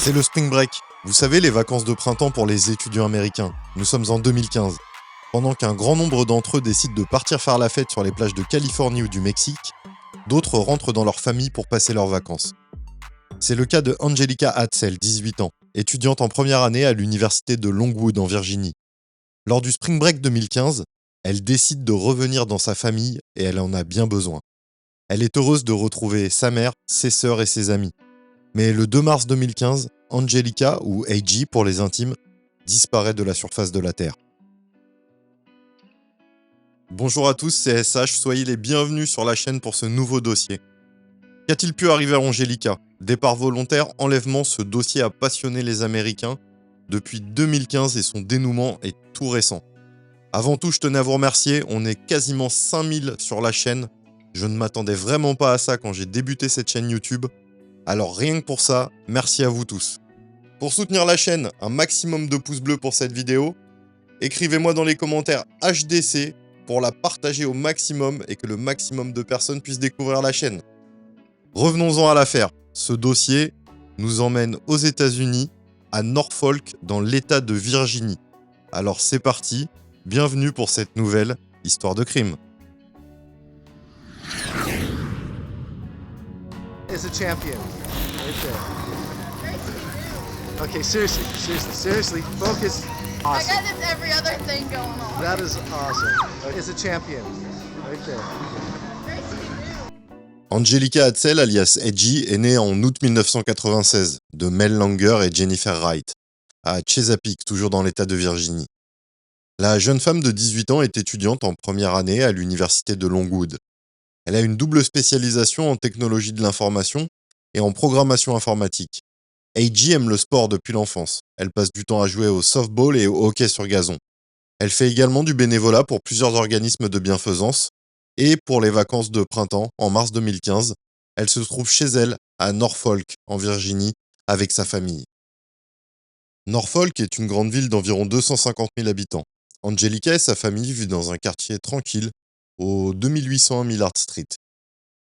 C'est le Spring Break. Vous savez, les vacances de printemps pour les étudiants américains. Nous sommes en 2015. Pendant qu'un grand nombre d'entre eux décident de partir faire la fête sur les plages de Californie ou du Mexique, d'autres rentrent dans leur famille pour passer leurs vacances. C'est le cas de Angelica Hatzel, 18 ans, étudiante en première année à l'université de Longwood en Virginie. Lors du Spring Break 2015, elle décide de revenir dans sa famille et elle en a bien besoin. Elle est heureuse de retrouver sa mère, ses sœurs et ses amis. Mais le 2 mars 2015, Angelica, ou AG pour les intimes, disparaît de la surface de la Terre. Bonjour à tous, c'est SH, soyez les bienvenus sur la chaîne pour ce nouveau dossier. Qu'a-t-il pu arriver à Angelica ? Départ volontaire, enlèvement, ce dossier a passionné les Américains depuis 2015 et son dénouement est tout récent. Avant tout, je tenais à vous remercier, on est quasiment 5000 sur la chaîne. Je ne m'attendais vraiment pas à ça quand j'ai débuté cette chaîne YouTube. Alors rien que pour ça, merci à vous tous. Pour soutenir la chaîne, un maximum de pouces bleus pour cette vidéo. Écrivez-moi dans les commentaires HDC pour la partager au maximum et que le maximum de personnes puissent découvrir la chaîne. Revenons-en à l'affaire. Ce dossier nous emmène aux États-Unis, à Norfolk, dans l'État de Virginie. Alors c'est parti, bienvenue pour cette nouvelle histoire de crime. Is a champion. Right there. Okay, seriously, focus. I Awesome. got this every other thing going on. That is awesome. Is a champion. Right there. Angelica Hatzel, alias Edgy, est née en août 1996 de Mel Langer et Jennifer Wright, à Chesapeake, toujours dans l'État de Virginie. La jeune femme de 18 ans est étudiante en première année à l'université de Longwood. Elle a une double spécialisation en technologie de l'information et en programmation informatique. AG aime le sport depuis l'enfance. Elle passe du temps à jouer au softball et au hockey sur gazon. Elle fait également du bénévolat pour plusieurs organismes de bienfaisance. Et pour les vacances de printemps, en mars 2015, elle se trouve chez elle, à Norfolk, en Virginie, avec sa famille. Norfolk est une grande ville d'environ 250 000 habitants. Angelica et sa famille vivent dans un quartier tranquille, au 2801 Millard Street.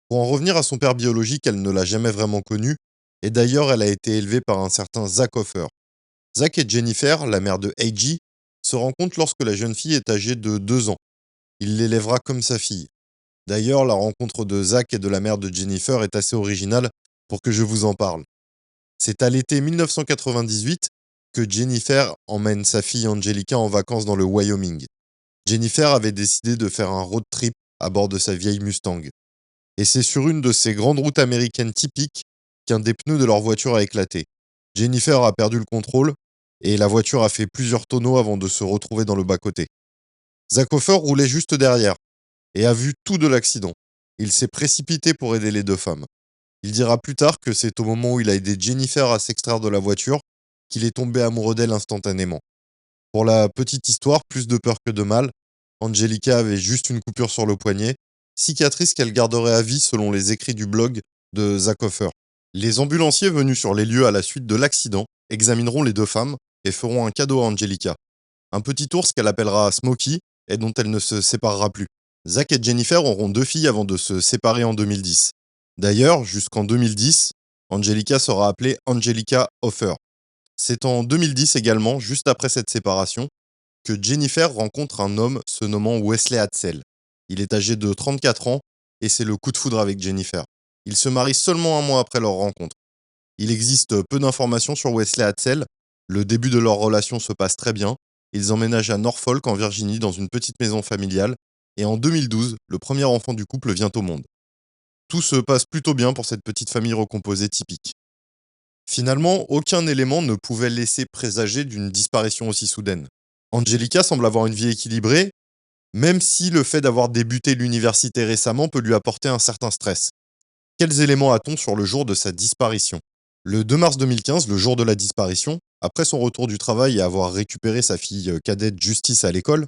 Pour en revenir à son père biologique, elle ne l'a jamais vraiment connu, et d'ailleurs elle a été élevée par un certain Zach Hofer. Zach et Jennifer, la mère de AG, se rencontrent lorsque la jeune fille est âgée de 2 ans. Il l'élèvera comme sa fille. D'ailleurs, la rencontre de Zach et de la mère de Jennifer est assez originale pour que je vous en parle. C'est à l'été 1998 que Jennifer emmène sa fille Angelica en vacances dans le Wyoming. Jennifer avait décidé de faire un road trip à bord de sa vieille Mustang. Et c'est sur une de ces grandes routes américaines typiques qu'un des pneus de leur voiture a éclaté. Jennifer a perdu le contrôle et la voiture a fait plusieurs tonneaux avant de se retrouver dans le bas-côté. Zach Hofer roulait juste derrière et a vu tout de l'accident. Il s'est précipité pour aider les deux femmes. Il dira plus tard que c'est au moment où il a aidé Jennifer à s'extraire de la voiture qu'il est tombé amoureux d'elle instantanément. Pour la petite histoire, plus de peur que de mal, Angelica avait juste une coupure sur le poignet, cicatrice qu'elle garderait à vie selon les écrits du blog de Zach Hofer. Les ambulanciers venus sur les lieux à la suite de l'accident examineront les deux femmes et feront un cadeau à Angelica. Un petit ours qu'elle appellera Smokey et dont elle ne se séparera plus. Zach et Jennifer auront 2 filles avant de se séparer en 2010. D'ailleurs, jusqu'en 2010, Angelica sera appelée Angelica Hofer. C'est en 2010 également, juste après cette séparation, que Jennifer rencontre un homme se nommant Wesley Hatzel. Il est âgé de 34 ans et c'est le coup de foudre avec Jennifer. Ils se marient seulement un mois après leur rencontre. Il existe peu d'informations sur Wesley Hatzel. Le début de leur relation se passe très bien. Ils emménagent à Norfolk en Virginie dans une petite maison familiale et en 2012, le premier enfant du couple vient au monde. Tout se passe plutôt bien pour cette petite famille recomposée typique. Finalement, aucun élément ne pouvait laisser présager d'une disparition aussi soudaine. Angelica semble avoir une vie équilibrée, même si le fait d'avoir débuté l'université récemment peut lui apporter un certain stress. Quels éléments a-t-on sur le jour de sa disparition ? Le 2 mars 2015, le jour de la disparition, après son retour du travail et avoir récupéré sa fille cadette Justice à l'école,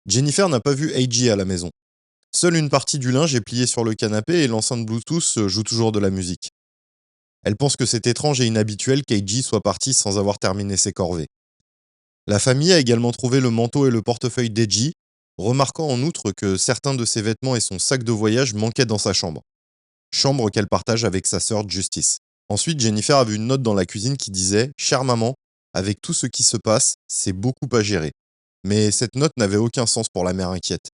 Jennifer n'a pas vu AG à la maison. Seule une partie du linge est pliée sur le canapé et l'enceinte Bluetooth joue toujours de la musique. Elle pense que c'est étrange et inhabituel qu'AG soit parti sans avoir terminé ses corvées. La famille a également trouvé le manteau et le portefeuille d'AG, remarquant en outre que certains de ses vêtements et son sac de voyage manquaient dans sa chambre. Chambre qu'elle partage avec sa sœur Justice. Ensuite, Jennifer a vu une note dans la cuisine qui disait « Chère maman, avec tout ce qui se passe, c'est beaucoup à gérer. » Mais cette note n'avait aucun sens pour la mère inquiète.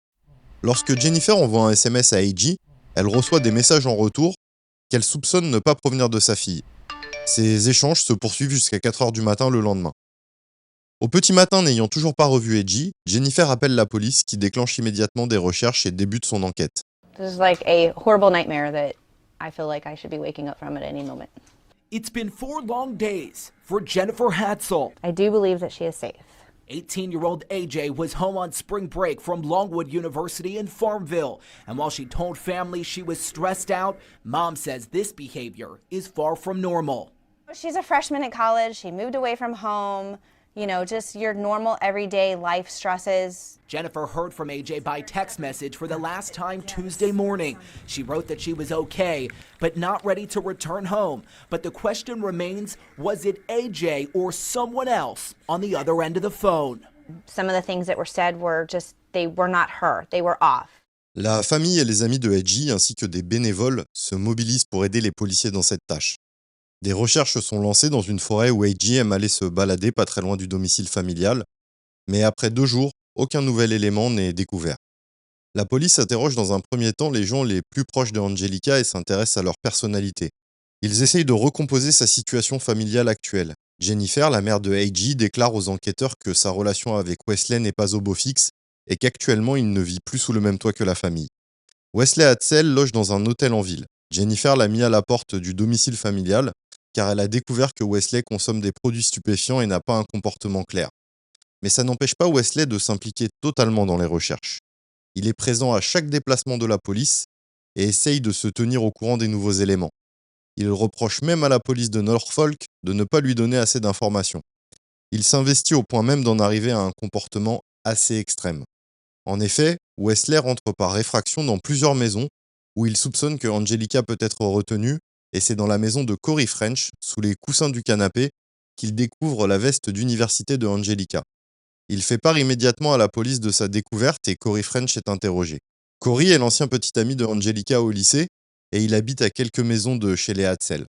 Lorsque Jennifer envoie un SMS à AJ, elle reçoit des messages en retour qu'elle soupçonne ne pas provenir de sa fille. Ces échanges se poursuivent jusqu'à 4h du matin le lendemain. Au petit matin, n'ayant toujours pas revu AJ, Jennifer appelle la police qui déclenche immédiatement des recherches et débute son enquête. This is like a horrible nightmare that I feel like I should be waking up from at any moment. It's been 4 long days for Jennifer Hatzel. I do believe that she is safe. 18-year-old AJ was home on spring break from Longwood University in Farmville. And while she told family she was stressed out, Mom says this behavior is far from normal. She's a freshman in college. She moved away from home. You know, just your normal everyday life stresses. Jennifer heard from AJ by text message for the last time Tuesday morning. She wrote that she was okay, but not ready to return home. But the question remains, was it AJ or someone else on the other end of the phone? Some of the things that were said were just, they were not her. They were off. La famille et les amis de AJ ainsi que des bénévoles se mobilisent pour aider les policiers dans cette tâche. Des recherches sont lancées dans une forêt où AJ aime aller se balader pas très loin du domicile familial, mais après 2 jours, aucun nouvel élément n'est découvert. La police interroge dans un premier temps les gens les plus proches de Angelica et s'intéresse à leur personnalité. Ils essayent de recomposer sa situation familiale actuelle. Jennifer, la mère de AJ, déclare aux enquêteurs que sa relation avec Wesley n'est pas au beau fixe et qu'actuellement il ne vit plus sous le même toit que la famille. Wesley Hatzel loge dans un hôtel en ville. Jennifer l'a mis à la porte du domicile familial car elle a découvert que Wesley consomme des produits stupéfiants et n'a pas un comportement clair. Mais ça n'empêche pas Wesley de s'impliquer totalement dans les recherches. Il est présent à chaque déplacement de la police et essaye de se tenir au courant des nouveaux éléments. Il reproche même à la police de Norfolk de ne pas lui donner assez d'informations. Il s'investit au point même d'en arriver à un comportement assez extrême. En effet, Wesley rentre par effraction dans plusieurs maisons où il soupçonne que Angelica peut être retenue, et c'est dans la maison de Corey French, sous les coussins du canapé, qu'il découvre la veste d'université de Angelica. Il fait part immédiatement à la police de sa découverte et Corey French est interrogé. Corey est l'ancien petit ami de Angelica au lycée et il habite à quelques maisons de chez les Hatzel.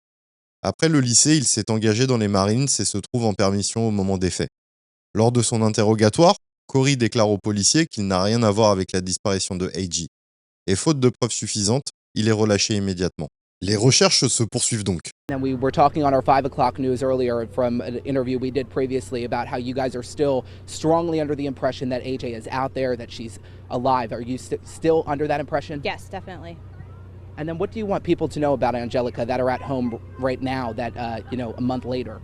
Après le lycée, il s'est engagé dans les Marines et se trouve en permission au moment des faits. Lors de son interrogatoire, Corey déclare aux policiers qu'il n'a rien à voir avec la disparition de AJ. Et faute de preuves suffisantes, il est relâché immédiatement. Les recherches se poursuivent donc. And we were talking on our 5 o'clock news earlier from an interview we did previously about how you guys are still strongly under the impression that AJ is out there, that she's alive. Are you still under that impression? Yes, definitely. And then what do you want people to know about Angelica that are at home right now that, a month later?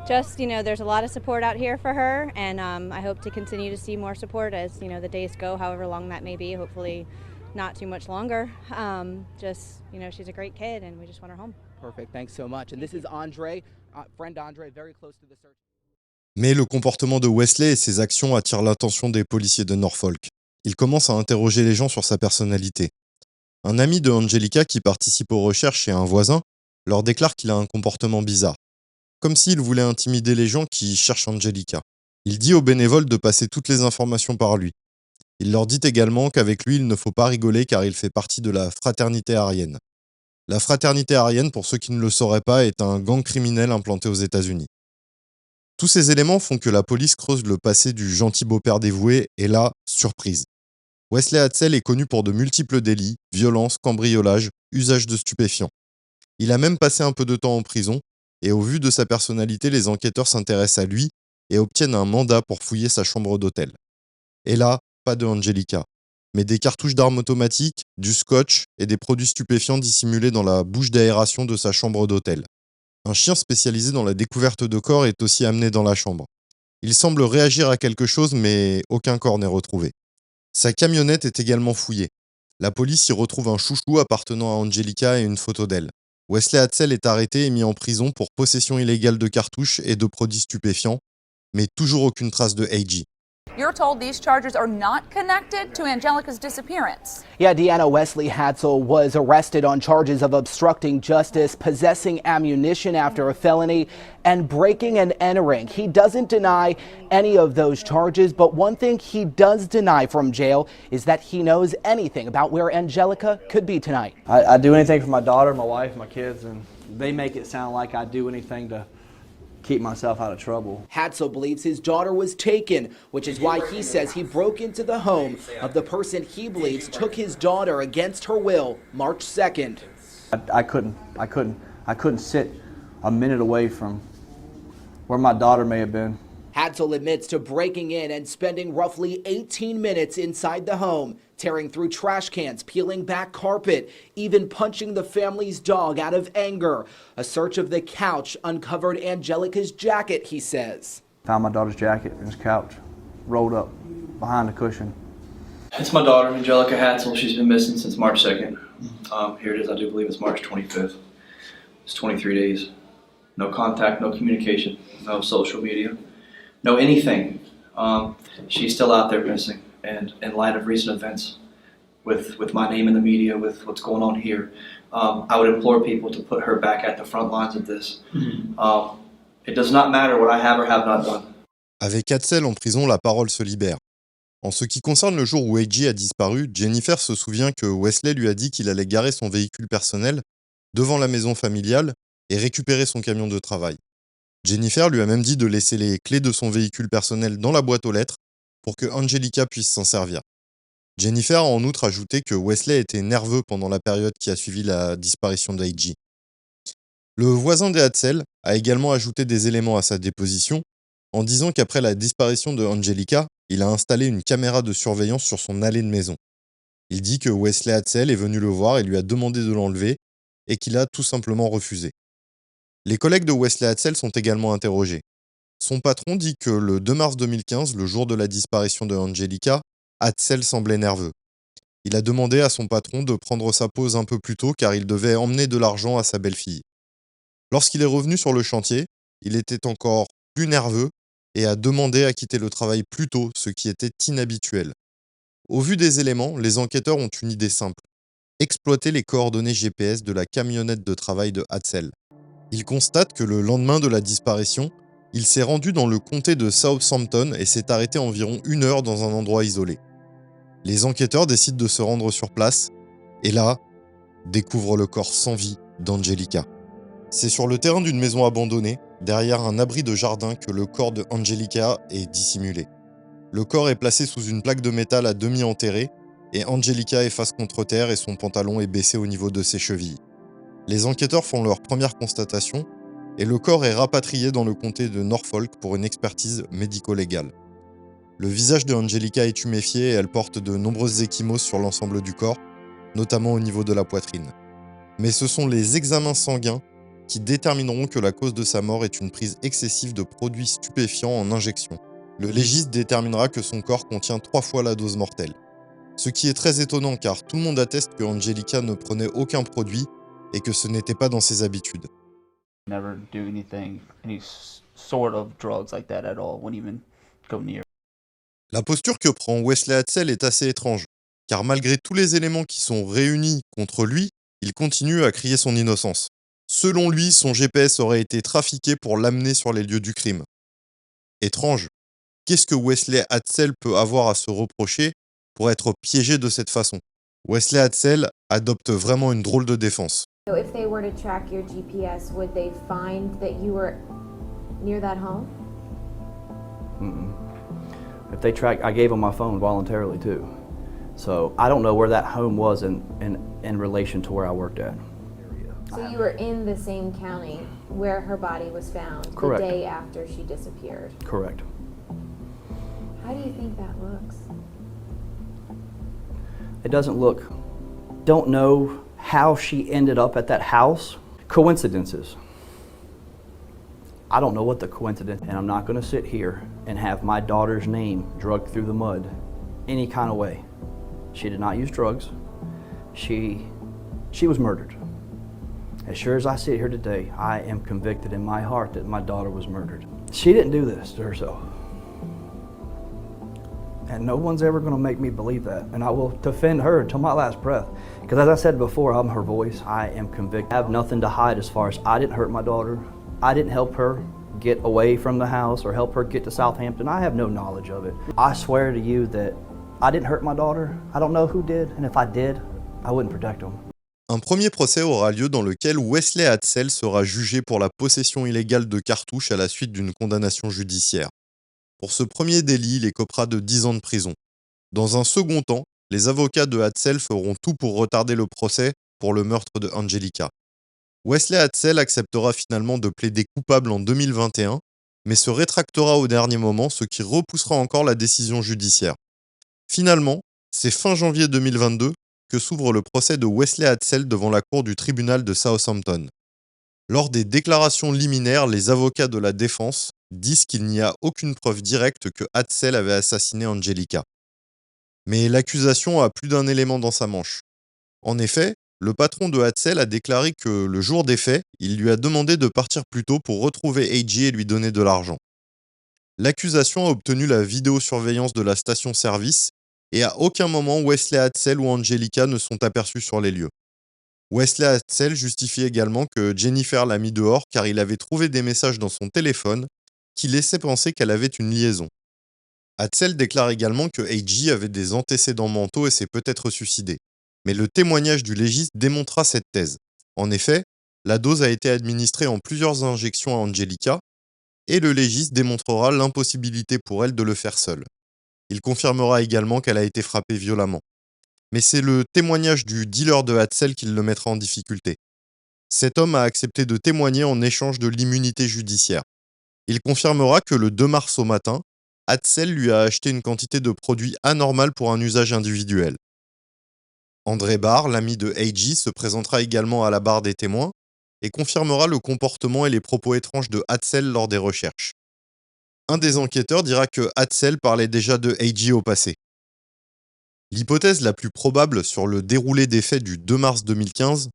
Just, there's a lot of support out here for her, and I hope to continue to see more support as, the days go, however long that may be, hopefully not too much longer. She's a great kid, and we just want her home. Perfect, thanks so much. And this is Andre, friend Andre, very close to the search. Mais le comportement de Wesley et ses actions attirent l'attention des policiers de Norfolk. Ils commencent à interroger les gens sur sa personnalité. Un ami de Angelica qui participe aux recherches et un voisin leur déclare qu'il a un comportement bizarre. Comme s'il voulait intimider les gens qui cherchent Angelica. Il dit aux bénévoles de passer toutes les informations par lui. Il leur dit également qu'avec lui, il ne faut pas rigoler car il fait partie de la fraternité aryenne. La fraternité aryenne, pour ceux qui ne le sauraient pas, est un gang criminel implanté aux États-Unis. Tous ces éléments font que la police creuse le passé du gentil beau-père dévoué et là, surprise. Wesley Hatzel est connu pour de multiples délits, violences, cambriolages, usage de stupéfiants. Il a même passé un peu de temps en prison et au vu de sa personnalité, les enquêteurs s'intéressent à lui et obtiennent un mandat pour fouiller sa chambre d'hôtel. Et là, pas de Angelica, mais des cartouches d'armes automatiques, du scotch et des produits stupéfiants dissimulés dans la bouche d'aération de sa chambre d'hôtel. Un chien spécialisé dans la découverte de corps est aussi amené dans la chambre. Il semble réagir à quelque chose, mais aucun corps n'est retrouvé. Sa camionnette est également fouillée. La police y retrouve un chouchou appartenant à Angelica et une photo d'elle. Wesley Hatzel est arrêté et mis en prison pour possession illégale de cartouches et de produits stupéfiants, mais toujours aucune trace de AJ. You're told these charges are not connected to Angelica's disappearance. Yeah, Deanna, Wesley Hatzel was arrested on charges of obstructing justice, possessing ammunition after a felony, and breaking and entering. He doesn't deny any of those charges, but one thing he does deny from jail is that he knows anything about where Angelica could be tonight. I'd do anything for my daughter, my wife, my kids, and They make it sound like I do anything to keep myself out of trouble. Hatzel believes his daughter was taken, which is why he says he broke into the home of the person he believes took his daughter against her will March 2nd. I couldn't sit a minute away from where my daughter may have been. Hatzel admits to breaking in and spending roughly 18 minutes inside the home, tearing through trash cans, peeling back carpet, even punching the family's dog out of anger. A search of the couch uncovered Angelica's jacket, he says. Found my daughter's jacket in his couch, rolled up behind the cushion. It's my daughter, Angelica Hatzel. She's been missing since March 2nd. Here it is, I do believe it's March 25th. It's 23 days. No contact, no communication, no social media, no anything. She's still out there missing. And in light of recent events, with my name in the media, with what's going on here, I would implore people to put her back at the front lines of this. It does not matter what I have or have not done. Avec Hatzel en prison, la parole se libère. En ce qui concerne le jour où AJ a disparu, Jennifer se souvient que Wesley lui a dit qu'il allait garer son véhicule personnel devant la maison familiale et récupérer son camion de travail. Jennifer lui a même dit de laisser les clés de son véhicule personnel dans la boîte aux lettres pour que Angelica puisse s'en servir. Jennifer a en outre ajouté que Wesley était nerveux pendant la période qui a suivi la disparition d'AJ. Le voisin des Hatzel a également ajouté des éléments à sa déposition en disant qu'après la disparition de Angelica, il a installé une caméra de surveillance sur son allée de maison. Il dit que Wesley Hatzel est venu le voir et lui a demandé de l'enlever et qu'il a tout simplement refusé. Les collègues de Wesley Hatzel sont également interrogés. Son patron dit que le 2 mars 2015, le jour de la disparition de Angelica, Hatzel semblait nerveux. Il a demandé à son patron de prendre sa pause un peu plus tôt car il devait emmener de l'argent à sa belle-fille. Lorsqu'il est revenu sur le chantier, il était encore plus nerveux et a demandé à quitter le travail plus tôt, ce qui était inhabituel. Au vu des éléments, les enquêteurs ont une idée simple. Exploiter les coordonnées GPS de la camionnette de travail de Hatzel. Ils constatent que le lendemain de la disparition, il s'est rendu dans le comté de Southampton et s'est arrêté environ 1 heure dans un endroit isolé. Les enquêteurs décident de se rendre sur place et là, découvrent le corps sans vie d'Angelica. C'est sur le terrain d'une maison abandonnée, derrière un abri de jardin, que le corps de Angelica est dissimulé. Le corps est placé sous une plaque de métal à demi enterrée et Angelica est face contre terre et son pantalon est baissé au niveau de ses chevilles. Les enquêteurs font leur première constatation et le corps est rapatrié dans le comté de Norfolk pour une expertise médico-légale. Le visage de Angelica est tuméfié et elle porte de nombreuses ecchymoses sur l'ensemble du corps, notamment au niveau de la poitrine. Mais ce sont les examens sanguins qui détermineront que la cause de sa mort est une prise excessive de produits stupéfiants en injection. Le légiste déterminera que son corps contient 3 fois la dose mortelle. Ce qui est très étonnant car tout le monde atteste que Angelica ne prenait aucun produit et que ce n'était pas dans ses habitudes. Never do anything, any sort of drugs like that at all, wouldn't even go near. La posture que prend Wesley Hatzel est assez étrange, car malgré tous les éléments qui sont réunis contre lui, il continue à crier son innocence. Selon lui, son GPS aurait été trafiqué pour l'amener sur les lieux du crime. Étrange. Qu'est-ce que Wesley Hatzel peut avoir à se reprocher pour être piégé de cette façon? Wesley Hatzel adopte vraiment une drôle de défense. So if they were to track your GPS, would they find that you were near that home? If they track, I gave them my phone voluntarily too. So I don't know where that home was in relation to where I worked at. So you were in the same county where her body was found. Correct. The day after she disappeared. Correct. How do you think that looks? It doesn't look, don't know how she ended up at that house. Coincidences. I don't know what the coincidence, and I'm not going to sit here and have my daughter's name dragged through the mud any kind of way. She did not use drugs. She was murdered. As sure as I sit here today, I am convicted in my heart that my daughter was murdered. She didn't do this to herself. And no one's ever going to make me believe that. And I will defend her until my last breath. Because as I said before, I'm her voice. I am convicted. I have nothing to hide as far as I didn't hurt my daughter. I didn't help her get away from the house or help her get to Southampton. I have no knowledge of it. I swear to you that I didn't hurt my daughter. I don't know who did. And if I did, I wouldn't protect them. Un premier procès aura lieu dans lequel Wesley Hatzel sera jugé pour la possession illégale de cartouches à la suite d'une condamnation judiciaire. Pour ce premier délit, il écopera de 10 ans de prison. Dans un second temps, les avocats de Hatzel feront tout pour retarder le procès pour le meurtre de Angelica. Wesley Hatzel acceptera finalement de plaider coupable en 2021, mais se rétractera au dernier moment, ce qui repoussera encore la décision judiciaire. Finalement, c'est fin janvier 2022 que s'ouvre le procès de Wesley Hatzel devant la cour du tribunal de Southampton. Lors des déclarations liminaires, les avocats de la défense disent qu'il n'y a aucune preuve directe que Hatzel avait assassiné Angelica. Mais l'accusation a plus d'un élément dans sa manche. En effet, le patron de Hatzel a déclaré que le jour des faits, il lui a demandé de partir plus tôt pour retrouver AJ et lui donner de l'argent. L'accusation a obtenu la vidéosurveillance de la station-service et à aucun moment Wesley Hatzel ou Angelica ne sont aperçus sur les lieux. Wesley Hatzel justifie également que Jennifer l'a mis dehors car il avait trouvé des messages dans son téléphone qui laissaient penser qu'elle avait une liaison. Hatzel déclare également que AJ avait des antécédents mentaux et s'est peut-être suicidé. Mais le témoignage du légiste démontra cette thèse. En effet, la dose a été administrée en plusieurs injections à Angelica et le légiste démontrera l'impossibilité pour elle de le faire seule. Il confirmera également qu'elle a été frappée violemment. Mais c'est le témoignage du dealer de Hatzel qui le mettra en difficulté. Cet homme a accepté de témoigner en échange de l'immunité judiciaire. Il confirmera que le 2 mars au matin, Hatzel lui a acheté une quantité de produits anormale pour un usage individuel. André Barr, l'ami de AJ, se présentera également à la barre des témoins et confirmera le comportement et les propos étranges de Hatzel lors des recherches. Un des enquêteurs dira que Hatzel parlait déjà de AJ au passé. L'hypothèse la plus probable sur le déroulé des faits du 2 mars 2015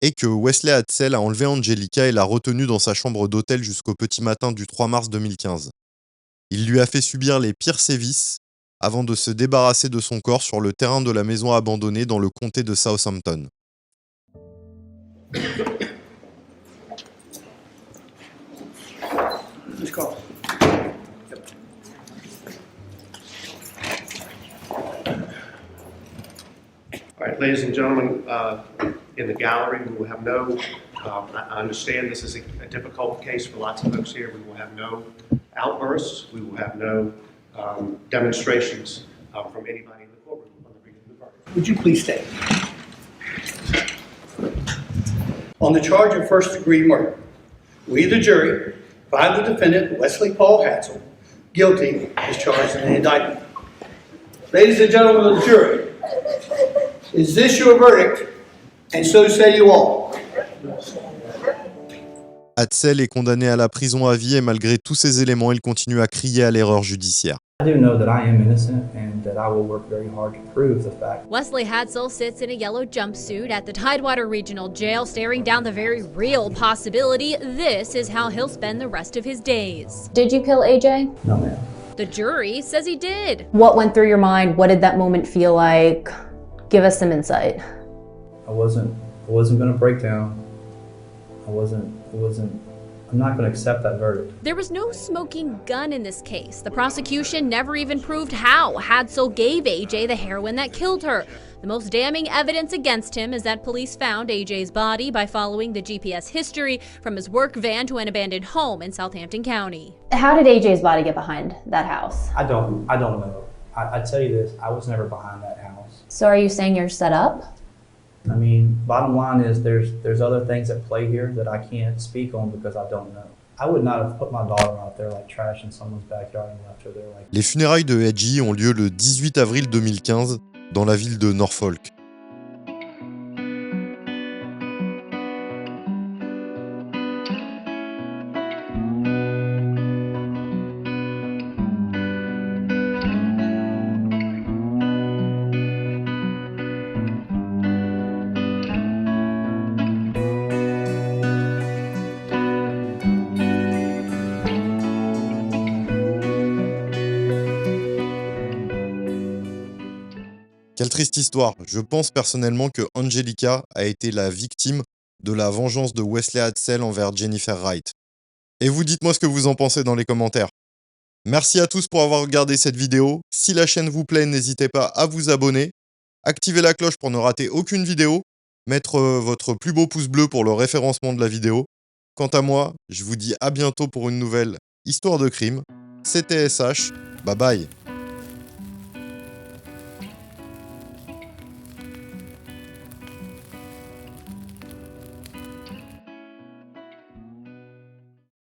est que Wesley Hatzel a enlevé Angelica et l'a retenue dans sa chambre d'hôtel jusqu'au petit matin du 3 mars 2015. Il lui a fait subir les pires sévices avant de se débarrasser de son corps sur le terrain de la maison abandonnée dans le comté de Southampton. All right, ladies and gentlemen, in the gallery, we will have no, I understand this is a difficult case for lots of folks here. We will have no outbursts. We will have no demonstrations from anybody in the courtroom on the reading of the verdict. Would you please stand? On the charge of first-degree murder, we, the jury, find the defendant, Wesley Paul Hatzel, guilty as charged in the indictment. Ladies and gentlemen of the jury, is this your verdict? And so say you all. Hatzel est condamné à la prison à vie et malgré tous ces éléments, il continue à crier à l'erreur judiciaire. I do know that I am innocent and that I will work very hard to prove the fact. Wesley Hatzel sits in a yellow jumpsuit at the Tidewater Regional Jail, staring down the very real possibility this is how he'll spend the rest of his days. Did you kill AJ? No, ma'am. The jury says he did. What went through your mind? What did that moment feel like? Give us some insight. I wasn't going to break down. I'm not going to accept that verdict. There was no smoking gun in this case. The prosecution never even proved how Hatzel gave AJ the heroin that killed her. The most damning evidence against him is that police found AJ's body by following the GPS history from his work van to an abandoned home in Southampton County. How did AJ's body get behind that house? I don't know. I tell you this, I was never behind that house. So are you saying you're set up? I mean, bottom line is there's other things at play here that I can't speak on because I don't know. I would not have put my daughter out there like trash in someone's backyard and left her there like. Les funérailles de AJ ont lieu le 18 avril 2015 dans la ville de Norfolk. Quelle triste histoire. Je pense personnellement que Angelica a été la victime de la vengeance de Wesley Hatzel envers Jennifer Wright. Et vous dites-moi ce que vous en pensez dans les commentaires. Merci à tous pour avoir regardé cette vidéo. Si la chaîne vous plaît, n'hésitez pas à vous abonner. Activez la cloche pour ne rater aucune vidéo. mettre votre plus beau pouce bleu pour le référencement de la vidéo. Quant à moi, je vous dis à bientôt pour une nouvelle Histoire de crime. C'était SH, bye bye.